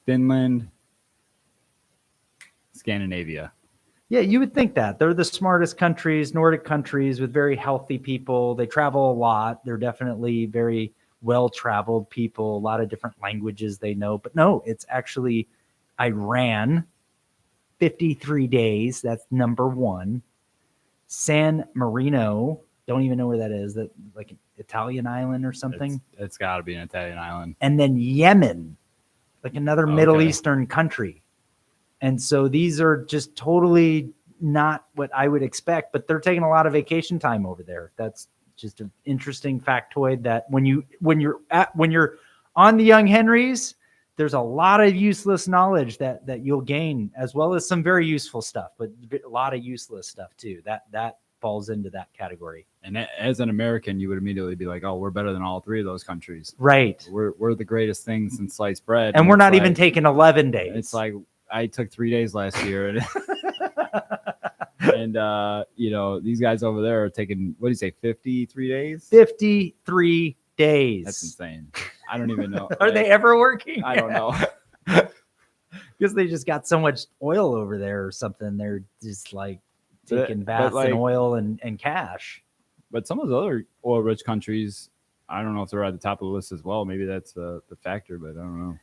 Finland, Scandinavia. Yeah, you would think that. They're the smartest countries, Nordic countries with very healthy people. They travel a lot. They're definitely very well-traveled people, a lot of different languages they know. But no, it's actually Iran, 53 days. That's number 1. San Marino, don't even know where that is. That like an Italian island or something. It's got to be an Italian island. And then Yemen, like another Middle Okay. Eastern country. And so these are just totally not what I would expect, but they're taking a lot of vacation time over there. That's just an interesting factoid that when you're on the Young Henrys, there's a lot of useless knowledge that you'll gain, as well as some very useful stuff, but a lot of useless stuff too. That falls into that category. And as an American, you would immediately be like, "Oh, we're better than all 3 of those countries. Right. We're the greatest thing since sliced bread." And we're it's not like, even taking 11 days. It's like I took 3 days last year, and you know, these guys over there are taking, what do you say, 53 days? 53 days. That's insane. I don't even know. Are they ever working? I don't know. Because they just got so much oil over there or something. They're just like taking baths like- in oil and cash. But some of the other oil-rich countries, I don't know if they're at the top of the list as well. Maybe that's the factor, but I don't know.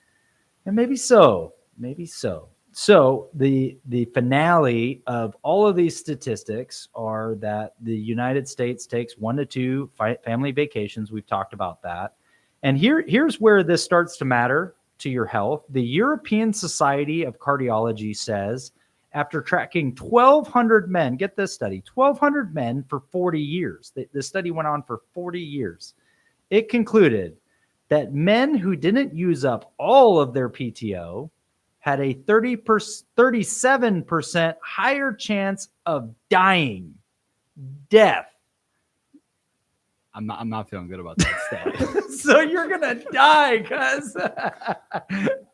And maybe so. Maybe so. So the finale of all of these statistics are that the United States takes 1 to 2 family vacations. We've talked about that. And here's where this starts to matter to your health. The European Society of Cardiology says, after tracking 1,200 men, get this study, 1,200 men for 40 years. The study went on for 40 years. It concluded that men who didn't use up all of their PTO had a 37% higher chance of dying, death. I'm not feeling good about that stat. So you're gonna die, cuz.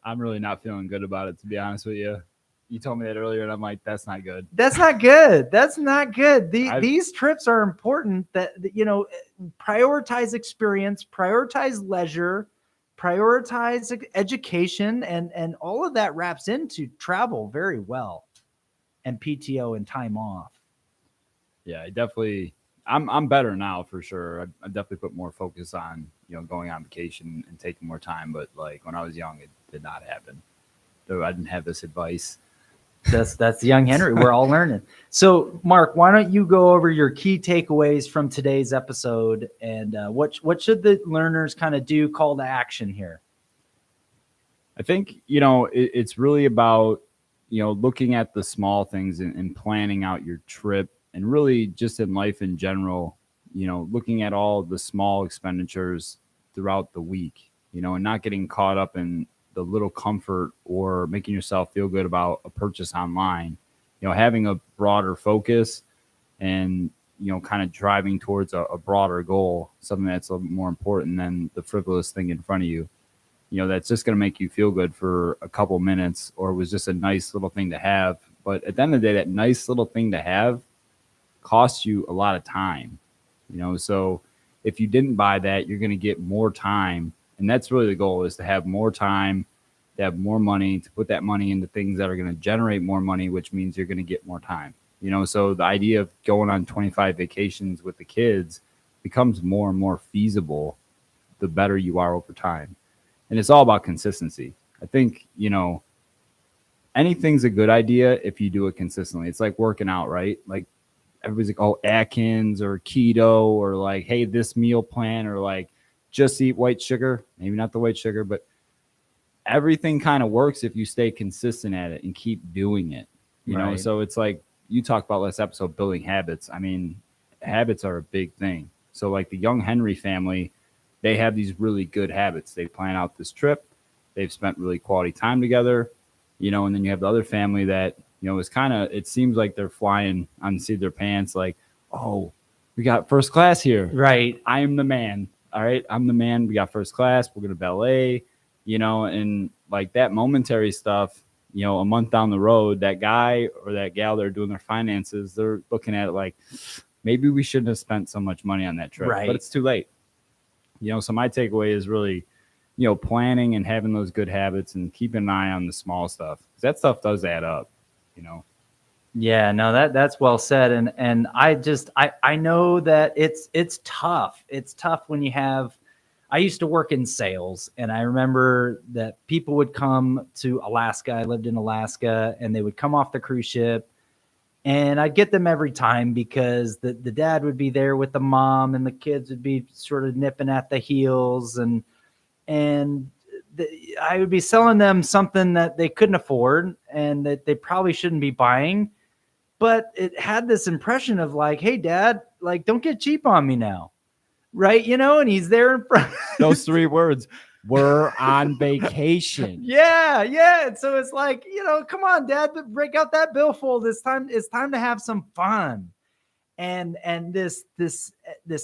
I'm really not feeling good about it, to be honest with you. You told me that earlier, and I'm like, that's not good. That's not good. That's not good. I've- These trips are important. That prioritize experience, prioritize leisure, prioritize education, and all of that wraps into travel very well, and PTO and time off. Yeah, I'm better now for sure. I definitely put more focus on, going on vacation and taking more time. But like when I was young, it did not happen. So I didn't have this advice. That's the Young Henry. We're all learning. So, Mark, why don't you go over your key takeaways from today's episode, and what should the learners kind of do? Call to action here. I think it's really about looking at the small things and planning out your trip, and really just in life in general. Looking at all the small expenditures throughout the week. And not getting caught up in the little comfort or making yourself feel good about a purchase online, having a broader focus and, kind of driving towards a broader goal, something that's a little more important than the frivolous thing in front of you, that's just going to make you feel good for a couple minutes, or was just a nice little thing to have. But at the end of the day, that nice little thing to have costs you a lot of time, so if you didn't buy that, you're going to get more time. And that's really the goal, is to have more time, to have more money, to put that money into things that are going to generate more money, which means you're going to get more time. So the idea of going on 25 vacations with the kids becomes more and more feasible the better you are over time. And it's all about consistency. I think, anything's a good idea if you do it consistently. It's like working out, right? Like everybody's like, oh, Atkins or keto, or like, hey, this meal plan, or like, just eat white sugar. Maybe not the white sugar, but everything kind of works if you stay consistent at it and keep doing it. Right. So it's like you talked about last episode, building habits. I mean, habits are a big thing. So like the Young Henry family, they have these really good habits. They plan out this trip. They've spent really quality time together, and then you have the other family that, is kind of, it seems like they're flying on the seat of their pants. Like, oh, we got first class here. Right. I am the man. All right, I'm the man. We got first class. We're going to ballet, and like that momentary stuff, a month down the road, that guy or that gal that are doing their finances, they're looking at it like, maybe we shouldn't have spent so much money on that trip, Right. but it's too late. So my takeaway is really, planning and having those good habits and keeping an eye on the small stuff. 'Cause that stuff does add up, Yeah, no, that's well said. And I know that it's tough. It's tough when you have. I used to work in sales, and I remember that people would come to Alaska. I lived in Alaska, and they would come off the cruise ship, and I'd get them every time because the dad would be there with the mom, and the kids would be sort of nipping at the heels, and I would be selling them something that they couldn't afford and that they probably shouldn't be buying. But it had this impression of like, hey, dad, like, don't get cheap on me now. Right. And he's there in front. Those 3 words, we're on vacation. Yeah. Yeah. And so it's like, come on, dad, break out that billfold. It's time to have some fun. And this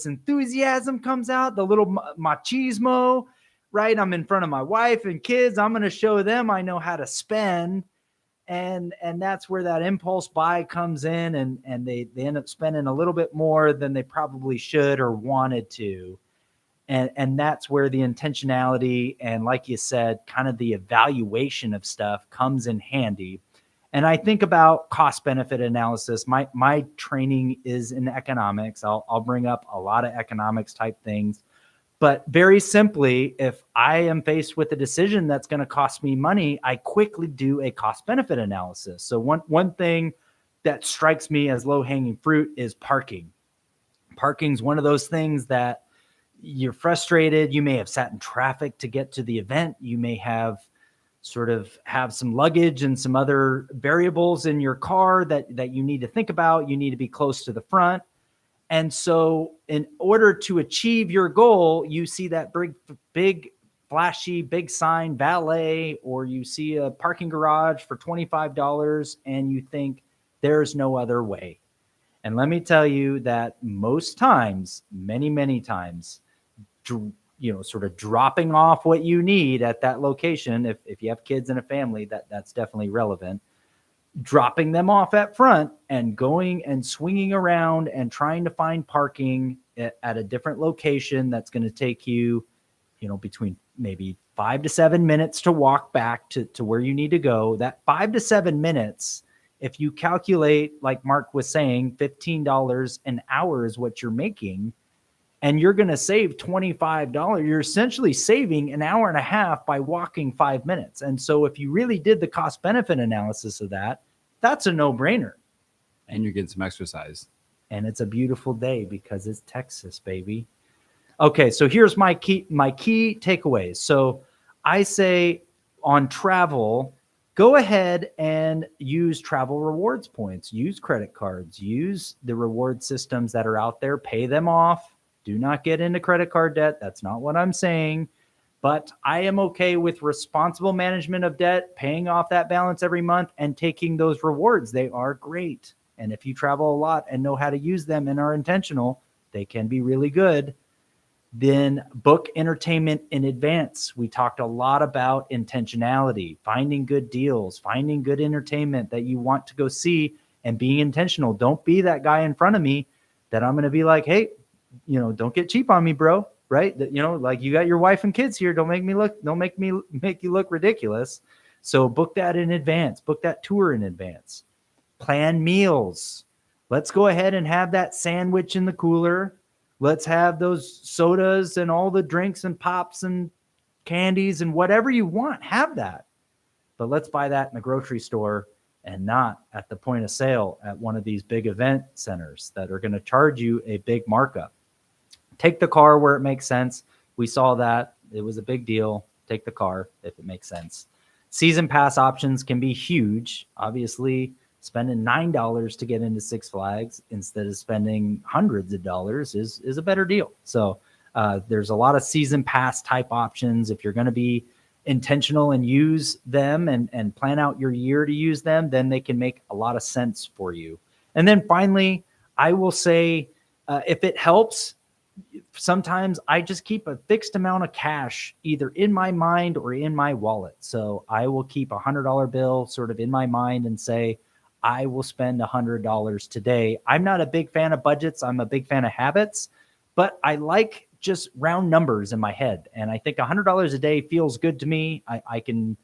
enthusiasm comes out, the little machismo, right? I'm in front of my wife and kids. I'm going to show them I know how to spend. And that's where that impulse buy comes in, and they end up spending a little bit more than they probably should or wanted to. And that's where the intentionality and, like you said, kind of the evaluation of stuff comes in handy. And I think about cost benefit analysis. My training is in economics. I'll bring up a lot of economics type things. But very simply, if I am faced with a decision that's going to cost me money, I quickly do a cost benefit analysis. So one thing that strikes me as low hanging fruit is parking. Parking's one of those things that you're frustrated. You may have sat in traffic to get to the event. You may have some luggage and some other variables in your car that you need to think about. You need to be close to the front. And so in order to achieve your goal, you see that big, flashy, big sign, valet, or you see a parking garage for $25 and you think there's no other way. And let me tell you that most times, many, many times, sort of dropping off what you need at that location, if you have kids and a family, that's definitely relevant. Dropping them off at front and going and swinging around and trying to find parking at a different location that's going to take you, between maybe 5 to 7 minutes to walk back to where you need to go. That 5 to 7 minutes, if you calculate, like Mark was saying, $15 an hour is what you're making, and you're going to save $25. You're essentially saving an hour and a half by walking 5 minutes. And so if you really did the cost benefit analysis of that, that's a no-brainer. And you're getting some exercise. And it's a beautiful day because it's Texas, baby. Okay, so here's my key takeaways. So I say on travel, go ahead and use travel rewards points, use credit cards, use the reward systems that are out there, pay them off. Do not get into credit card debt. That's not what I'm saying. But I am okay with responsible management of debt, paying off that balance every month and taking those rewards. They are great. And if you travel a lot and know how to use them and are intentional, they can be really good. Then book entertainment in advance. We talked a lot about intentionality, finding good deals, finding good entertainment that you want to go see and being intentional. Don't be that guy in front of me that I'm going to be like, hey, don't get cheap on me, bro. Right. Like you got your wife and kids here. Don't make you look ridiculous. So book that in advance, book that tour in advance, plan meals. Let's go ahead and have that sandwich in the cooler. Let's have those sodas and all the drinks and pops and candies and whatever you want. Have that. But let's buy that in the grocery store and not at the point of sale at one of these big event centers that are going to charge you a big markup. Take the car where it makes sense. We saw that. It was a big deal. Take the car if it makes sense. Season pass options can be huge. Obviously, spending $9 to get into Six Flags instead of spending hundreds of dollars is a better deal. So there's a lot of season pass type options. If you're going to be intentional and use them and plan out your year to use them, then they can make a lot of sense for you. And then finally, I will say, if it helps, sometimes I just keep a fixed amount of cash either in my mind or in my wallet. So I will keep $100 bill sort of in my mind and say, I will spend $100 today. I'm not a big fan of budgets. I'm a big fan of habits, but I like just round numbers in my head. And I think $100 a day feels good to me. I can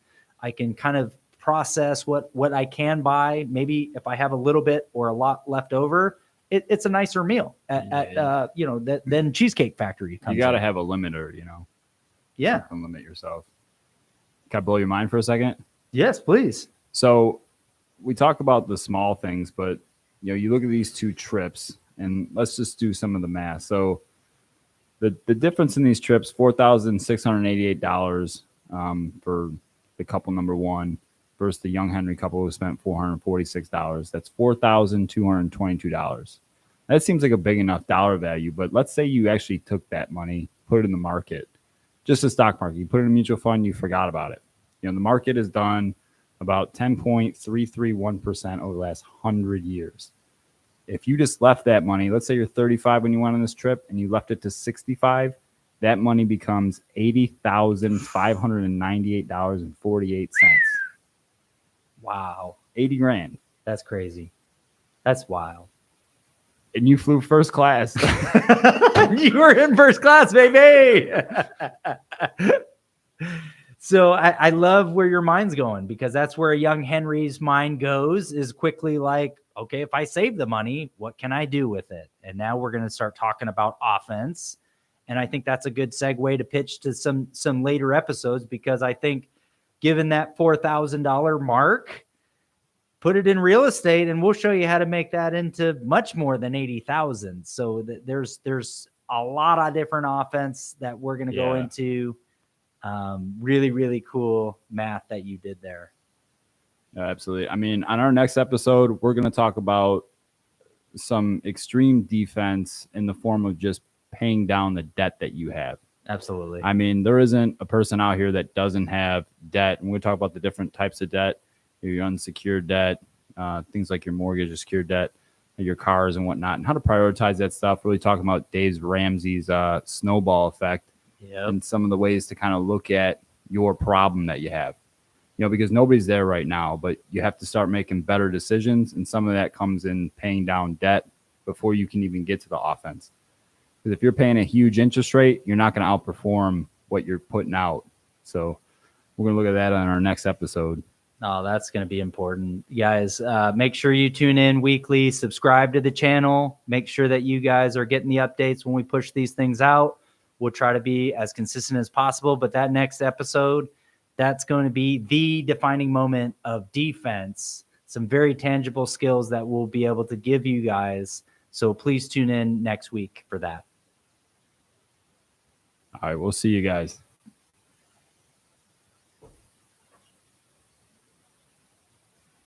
kind of process what I can buy. Maybe if I have a little bit or a lot left over, it's a nicer meal than Cheesecake Factory comes. You got to in. have a limiter, Yeah. Don't limit yourself. Can I blow your mind for a second? Yes, please. So we talk about the small things, but you look at these 2 trips, and let's just do some of the math. So the difference in these trips, $4,688 for the couple number 1 versus the Young Henry couple who spent $446. That's $4,222. That seems like a big enough dollar value, but let's say you actually took that money, put it in the market, just the stock market. You put it in a mutual fund, you forgot about it. The market has done about 10.331% over the last 100 years. If you just left that money, let's say you're 35 when you went on this trip and you left it to 65, that money becomes $80,598.48. Wow. 80 grand. That's crazy. That's wild. And you flew first class. You were in first class, baby. So I love where your mind's going, because that's where a young Henry's mind goes, is quickly like, okay, if I save the money, what can I do with it? And now we're going to start talking about offense. And I think that's a good segue to pitch to some later episodes, because I think given that $4,000 mark, put it in real estate and we'll show you how to make that into much more than 80,000. So there's a lot of different offense that we're going to go into. Really, really cool math that you did there. Yeah, absolutely. I mean, on our next episode, we're going to talk about some extreme defense in the form of just paying down the debt that you have. Absolutely. I mean, there isn't a person out here that doesn't have debt. And we'll talk about the different types of debt, your unsecured debt, things like your mortgage, your secured debt, your cars and whatnot, and how to prioritize that stuff. Really talking about Dave Ramsey's snowball effect. Yep. And some of the ways to kind of look at your problem that you have, because nobody's there right now, but you have to start making better decisions. And some of that comes in paying down debt before you can even get to the offense. Because if you're paying a huge interest rate, you're not going to outperform what you're putting out. So we're going to look at that on our next episode. Oh, that's going to be important. Guys, make sure you tune in weekly, subscribe to the channel, make sure that you guys are getting the updates when we push these things out. We'll try to be as consistent as possible, but that next episode, that's going to be the defining moment of defense, some very tangible skills that we'll be able to give you guys. So please tune in next week for that. All right, we'll see you guys.